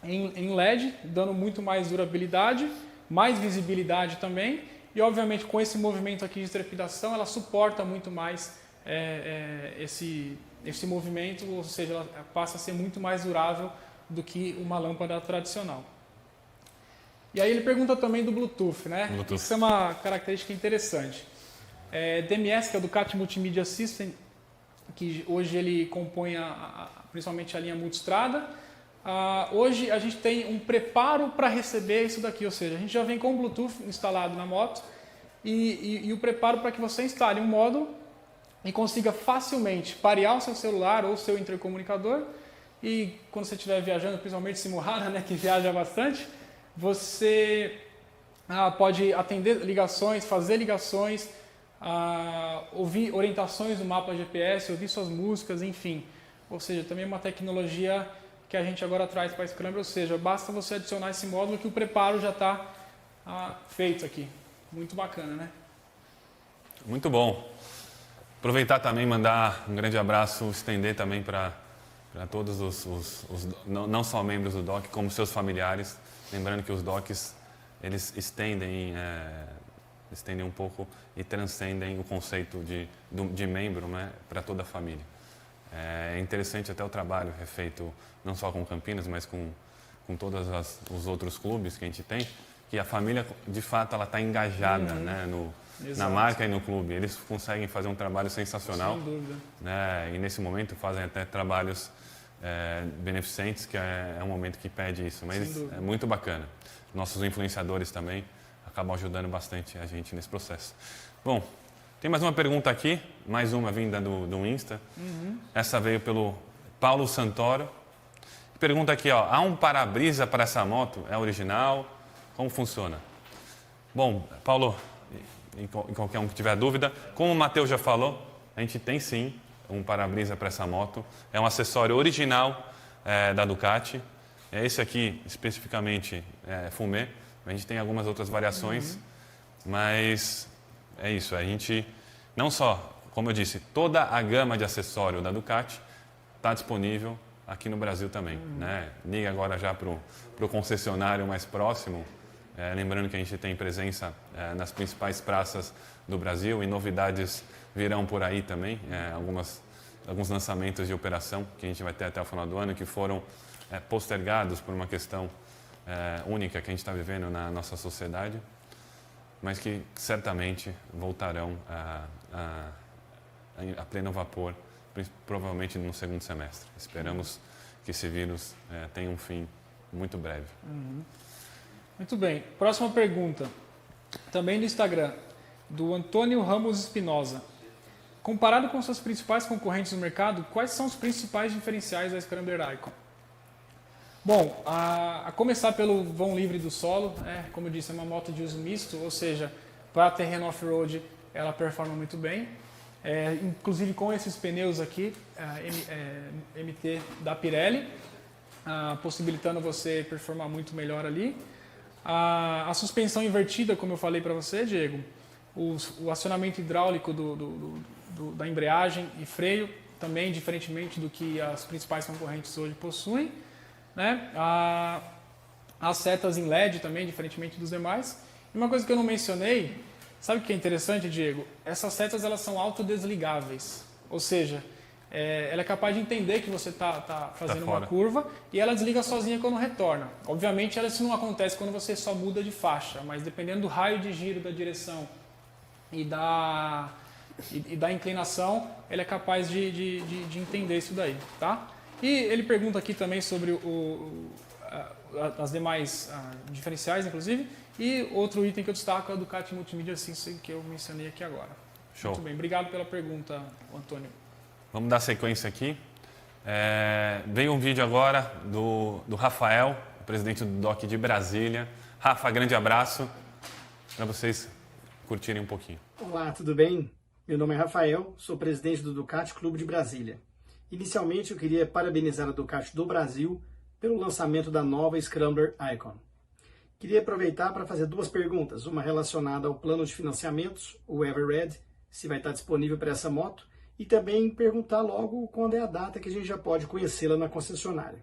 em LED, dando muito mais durabilidade, mais visibilidade também e, obviamente, com esse movimento aqui de trepidação, ela suporta muito mais esse movimento, ou seja, ela passa a ser muito mais durável do que uma lâmpada tradicional. E aí ele pergunta também do Bluetooth, né? Bluetooth. Isso é uma característica interessante. DMS, que é o Ducati Multimedia System, que hoje ele compõe principalmente a linha multistrada. Hoje a gente tem um preparo para receber isso daqui, ou seja, a gente já vem com o Bluetooth instalado na moto e o preparo para que você instale um módulo e consiga facilmente parear o seu celular ou o seu intercomunicador e quando você estiver viajando, principalmente Simulrada, né, que viaja bastante, você pode atender ligações, fazer ligações, ouvir orientações do mapa GPS, ouvir suas músicas, enfim. Ou seja, também uma tecnologia que a gente agora traz para a Scrambler, ou seja, basta você adicionar esse módulo que o preparo já está feito aqui. Muito bacana, né? Muito bom. Aproveitar também e mandar um grande abraço, estender também para todos não só membros do DOC, como seus familiares. Lembrando que os DOCs, eles estendem um pouco e transcendem o conceito de membro, né, para toda a família. É interessante até o trabalho feito não só com Campinas, mas com todos os outros clubes que a gente tem, que a família, de fato, ela está engajada, né, na marca e no clube. Eles conseguem fazer um trabalho sensacional. Sem dúvida. Né, e nesse momento fazem até trabalhos beneficentes, que é um momento que pede isso. Mas é muito bacana. Nossos influenciadores também acabam ajudando bastante a gente nesse processo. Bom, tem mais uma pergunta aqui, mais uma vinda do Insta. Essa veio pelo Paulo Santoro. Pergunta aqui, há um para-brisa para essa moto? É original? Como funciona? Bom, Paulo, e qualquer um que tiver dúvida, como o Matheus já falou, a gente tem sim um para-brisa para essa moto. É um acessório original da Ducati. Esse aqui, especificamente, é fumê. A gente tem algumas outras variações, mas é isso. A gente, não só, como eu disse, toda a gama de acessório da Ducati está disponível aqui no Brasil também. Né? Liga agora já para o concessionário mais próximo. Lembrando que a gente tem presença nas principais praças do Brasil e novidades virão por aí também. Alguns lançamentos de operação que a gente vai ter até o final do ano que foram postergados por uma questão única que a gente está vivendo na nossa sociedade, mas que certamente voltarão a pleno vapor, provavelmente no segundo semestre. Esperamos que esse vírus tenha um fim muito breve. Muito bem. Próxima pergunta, também do Instagram, do Antônio Ramos Espinosa. Comparado com seus principais concorrentes no mercado, quais são os principais diferenciais da Scrambler Icon? Bom, a começar pelo vão livre do solo, como eu disse, é uma moto de uso misto, ou seja, para terreno off-road ela performa muito bem, inclusive com esses pneus aqui, MT da Pirelli, possibilitando você performar muito melhor ali. A suspensão invertida, como eu falei para você, Diego, o acionamento hidráulico da embreagem e freio, também diferentemente do que as principais concorrentes hoje possuem. Né? As setas em LED também, diferentemente dos demais. E uma coisa que eu não mencionei, sabe o que é interessante, Diego? Essas setas elas são autodesligáveis, ou seja, ela é capaz de entender que você está fazendo uma curva e ela desliga sozinha quando retorna. Obviamente, isso não acontece quando você só muda de faixa, mas dependendo do raio de giro da direção e da inclinação, ela é capaz de entender isso daí, tá? E ele pergunta aqui também sobre as demais diferenciais, inclusive, e outro item que eu destaco é o Ducati Multimedia System, que eu mencionei aqui agora. Show. Muito bem, obrigado pela pergunta, Antônio. Vamos dar sequência aqui. Veio um vídeo agora do Rafael, presidente do DOC de Brasília. Rafa, grande abraço para vocês curtirem um pouquinho. Olá, tudo bem? Meu nome é Rafael, sou presidente do Ducati Clube de Brasília. Inicialmente, eu queria parabenizar a Ducati do Brasil pelo lançamento da nova Scrambler Icon. Queria aproveitar para fazer duas perguntas, uma relacionada ao plano de financiamentos, o Everred, se vai estar disponível para essa moto, e também perguntar logo quando é a data que a gente já pode conhecê-la na concessionária.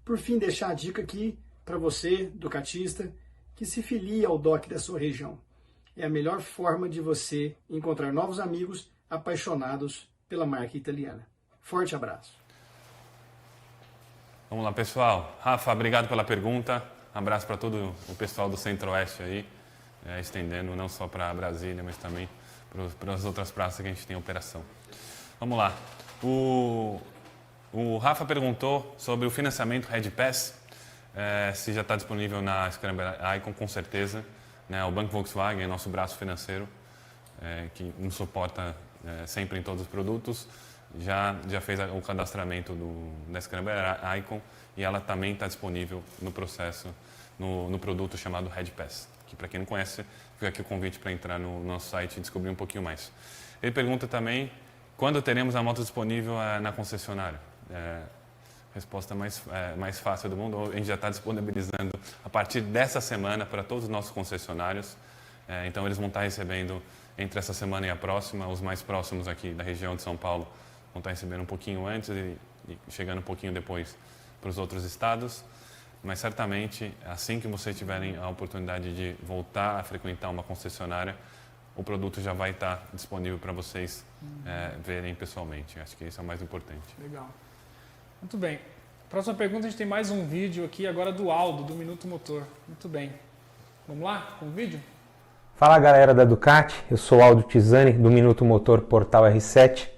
Por fim, deixar a dica aqui para você, ducatista, que se filie ao DOC da sua região. É a melhor forma de você encontrar novos amigos apaixonados pela marca italiana. Forte abraço. Vamos lá, pessoal. Rafa, obrigado pela pergunta. Abraço para todo o pessoal do Centro-Oeste aí, estendendo não só para Brasília, mas também para as outras praças que a gente tem operação. Vamos lá. O Rafa perguntou sobre o financiamento Red Pass, se já está disponível na Scrambler Icon, com certeza. Né? O Banco Volkswagen, nosso braço financeiro, que nos suporta sempre em todos os produtos, já fez o cadastramento da Scrambler Icon e ela também está disponível no processo, no produto chamado Red Pass, que para quem não conhece, fica aqui o convite para entrar no nosso site e descobrir um pouquinho mais. Ele pergunta também quando teremos a moto disponível na concessionária. Resposta mais fácil do mundo, a gente já está disponibilizando a partir dessa semana para todos os nossos concessionários, então eles vão estar recebendo entre essa semana e a próxima, os mais próximos aqui da região de São Paulo vão estar recebendo um pouquinho antes e chegando um pouquinho depois para os outros estados, mas certamente assim que vocês tiverem a oportunidade de voltar a frequentar uma concessionária, o produto já vai estar disponível para vocês verem pessoalmente. Acho que isso é o mais importante. Legal. Muito bem. Próxima pergunta, a gente tem mais um vídeo aqui agora do Aldo, do Minuto Motor. Muito bem. Vamos lá com o vídeo? Fala galera da Ducati, eu sou Aldo Tisani do Minuto Motor Portal R7.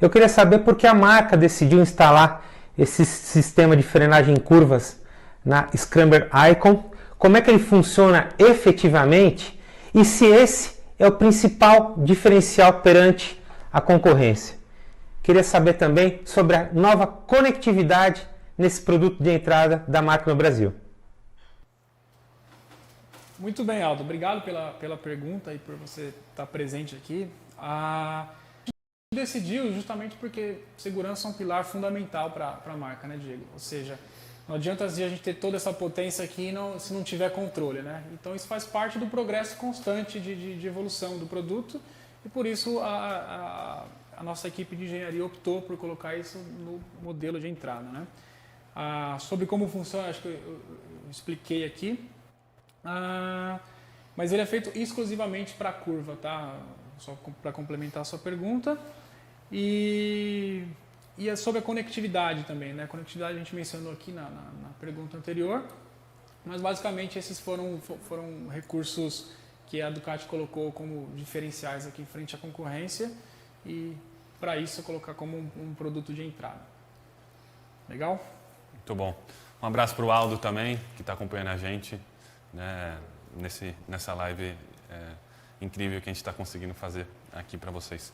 Eu queria saber por que a marca decidiu instalar esse sistema de frenagem em curvas na Scrambler Icon, como é que ele funciona efetivamente e se esse é o principal diferencial perante a concorrência. Queria saber também sobre a nova conectividade nesse produto de entrada da marca no Brasil. Muito bem, Aldo. Obrigado pela pergunta e por você estar presente aqui. A gente decidiu justamente porque segurança é um pilar fundamental para a marca, né, Diego? Ou seja, não adianta a gente ter toda essa potência aqui se não tiver controle, né? Então isso faz parte do progresso constante de evolução do produto e por isso a nossa equipe de engenharia optou por colocar isso no modelo de entrada, né? Sobre como funciona, acho que eu expliquei aqui. Mas ele é feito exclusivamente para a curva, tá? Só para complementar a sua pergunta. E é sobre a conectividade também, né? A conectividade a gente mencionou aqui na pergunta anterior, mas basicamente esses foram recursos que a Ducati colocou como diferenciais aqui em frente à concorrência e para isso colocar como um produto de entrada. Legal? Muito bom. Um abraço para o Aldo também, que está acompanhando a gente, né, nessa live incrível que a gente está conseguindo fazer aqui para vocês.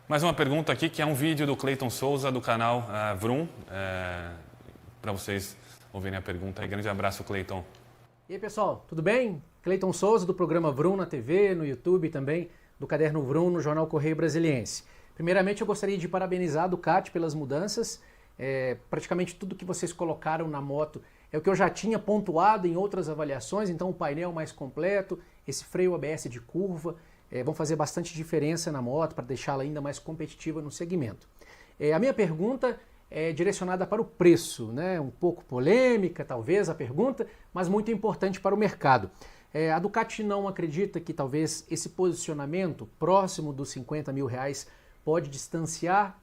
Mais uma pergunta aqui, que é um vídeo do Cleiton Souza, do canal Vroom, para vocês ouvirem a pergunta aí. Grande abraço, Cleiton. E aí, pessoal, tudo bem? Cleiton Souza, do programa Vroom na TV, no YouTube também, do Caderno Vroom no Jornal Correio Brasiliense. Primeiramente, eu gostaria de parabenizar a Ducati pelas mudanças. Praticamente tudo que vocês colocaram na moto é o que eu já tinha pontuado em outras avaliações, então o painel mais completo, esse freio ABS de curva, vão fazer bastante diferença na moto para deixá-la ainda mais competitiva no segmento. A minha pergunta é direcionada para o preço, né? Um pouco polêmica talvez a pergunta, mas muito importante para o mercado. A Ducati não acredita que talvez esse posicionamento próximo dos R$50 mil pode distanciar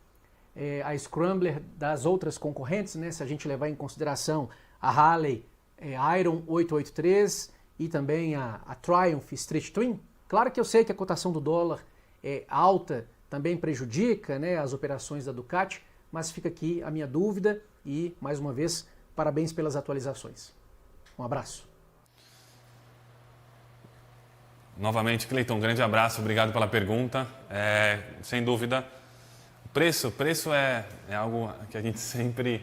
a Scrambler das outras concorrentes, né? Se a gente levar em consideração a Harley Iron 883 e também a Triumph Street Twin. Claro que eu sei que a cotação do dólar é alta, também prejudica, né, as operações da Ducati, mas fica aqui a minha dúvida e, mais uma vez, parabéns pelas atualizações. Um abraço. Novamente, Cleiton, um grande abraço, obrigado pela pergunta. Sem dúvida, o preço é algo que a gente sempre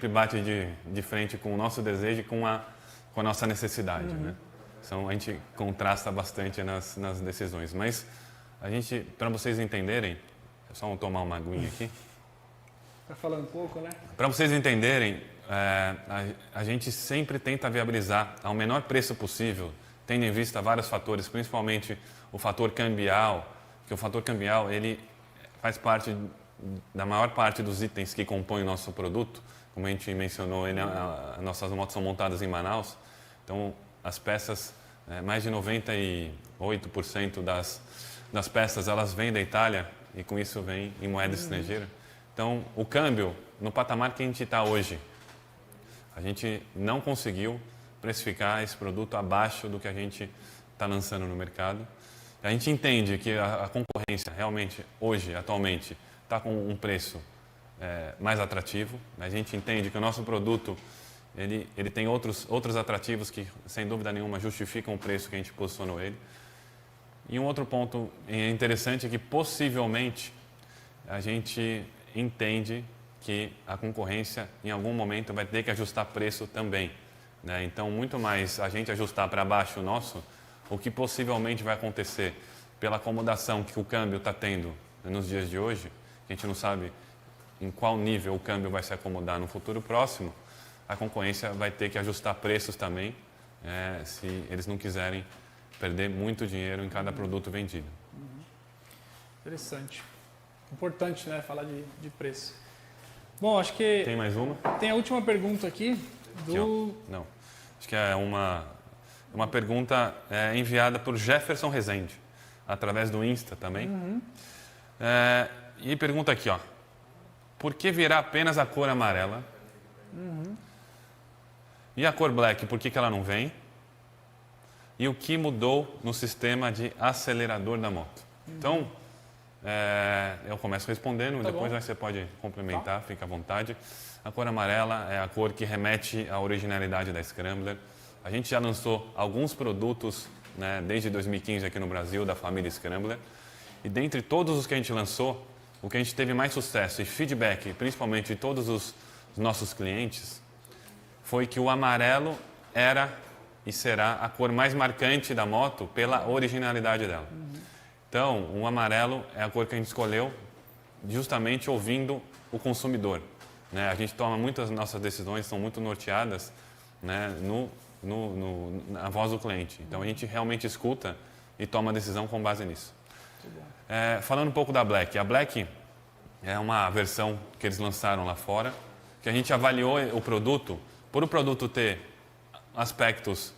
bate de frente com o nosso desejo e com a nossa necessidade, né? Então, a gente contrasta bastante nas decisões. Mas, para vocês entenderem, é só tomar uma aguinha aqui. Tá falando pouco, né? Para vocês entenderem, a gente sempre tenta viabilizar ao menor preço possível, tendo em vista vários fatores, principalmente o fator cambial, que o fator cambial ele faz parte da maior parte dos itens que compõem o nosso produto. Como a gente mencionou, nossas motos são montadas em Manaus, então as peças, mais de 98% das peças elas vêm da Itália e com isso vem em moeda estrangeira. Então, o câmbio, no patamar que a gente está hoje, a gente não conseguiu precificar esse produto abaixo do que a gente está lançando no mercado. A gente entende que a concorrência realmente, hoje, atualmente, está com um preço mais atrativo. A gente entende que o nosso produto ele tem outros atrativos que, sem dúvida nenhuma, justificam o preço que a gente posicionou ele. E um outro ponto interessante é que, possivelmente, a gente entende que a concorrência, em algum momento, vai ter que ajustar preço também. Né? Então, muito mais a gente ajustar para baixo o nosso, o que possivelmente vai acontecer pela acomodação que o câmbio está tendo nos dias de hoje, que a gente não sabe em qual nível o câmbio vai se acomodar no futuro próximo, a concorrência vai ter que ajustar preços também, se eles não quiserem perder muito dinheiro em cada produto vendido. Interessante. Importante, né, falar de preço. Bom, acho que... Tem mais uma? Tem a última pergunta aqui do... Não. Acho que é uma pergunta enviada por Jefferson Rezende, através do Insta também. E pergunta aqui, ó. Por que virá apenas a cor amarela? E a cor black, por que ela não vem? E o que mudou no sistema de acelerador da moto? Então, eu começo respondendo, depois você pode complementar, fica à vontade. A cor amarela é a cor que remete à originalidade da Scrambler. A gente já lançou alguns produtos, né, desde 2015 aqui no Brasil, da família Scrambler. E dentre todos os que a gente lançou, o que a gente teve mais sucesso e feedback, principalmente de todos os nossos clientes, foi que o amarelo era e será a cor mais marcante da moto pela originalidade dela. Então, o amarelo é a cor que a gente escolheu justamente ouvindo o consumidor. Né? A gente toma muitas nossas decisões, são muito norteadas, né, na voz do cliente. Então, a gente realmente escuta e toma a decisão com base nisso. Falando um pouco da Black. A Black é uma versão que eles lançaram lá fora, que a gente avaliou o produto, por o produto ter aspectos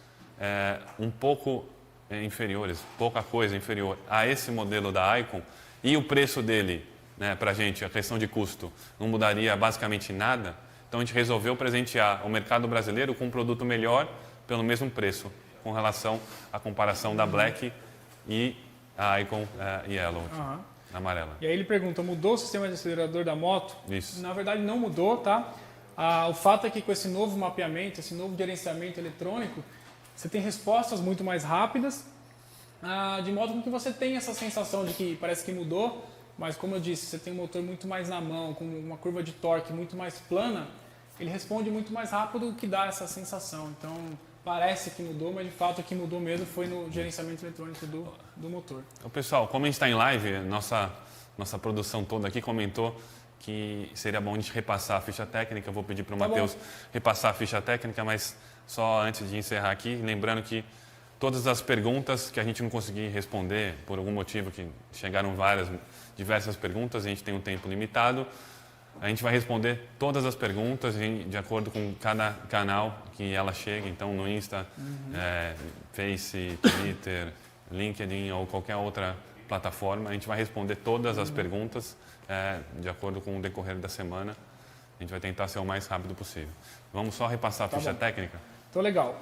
um pouco inferiores, pouca coisa inferior a esse modelo da Icon, e o preço dele, né, para a gente, a questão de custo, não mudaria basicamente nada. Então a gente resolveu presentear o mercado brasileiro com um produto melhor pelo mesmo preço, com relação à comparação da Black e a Icon Yellow, amarela. E aí ele pergunta, mudou o sistema de acelerador da moto? Isso. Na verdade não mudou, tá? O fato é que com esse novo mapeamento, esse novo gerenciamento eletrônico, você tem respostas muito mais rápidas, de modo com que você tenha essa sensação de que parece que mudou, mas como eu disse, você tem um motor muito mais na mão, com uma curva de torque muito mais plana, ele responde muito mais rápido, o que dá essa sensação. Então, parece que mudou, mas de fato o que mudou mesmo foi no gerenciamento eletrônico do motor. Pessoal, como a gente está em live, nossa produção toda aqui comentou que seria bom a gente repassar a ficha técnica. Eu vou pedir para o Matheus repassar a ficha técnica, mas só antes de encerrar aqui, lembrando que todas as perguntas que a gente não conseguir responder, por algum motivo que chegaram diversas perguntas, a gente tem um tempo limitado, a gente vai responder todas as perguntas de acordo com cada canal que ela chega. Então, no Insta, Face, Twitter, LinkedIn ou qualquer outra plataforma, a gente vai responder todas as perguntas de acordo com o decorrer da semana. A gente vai tentar ser o mais rápido possível. Vamos só repassar a ficha técnica? Então, legal.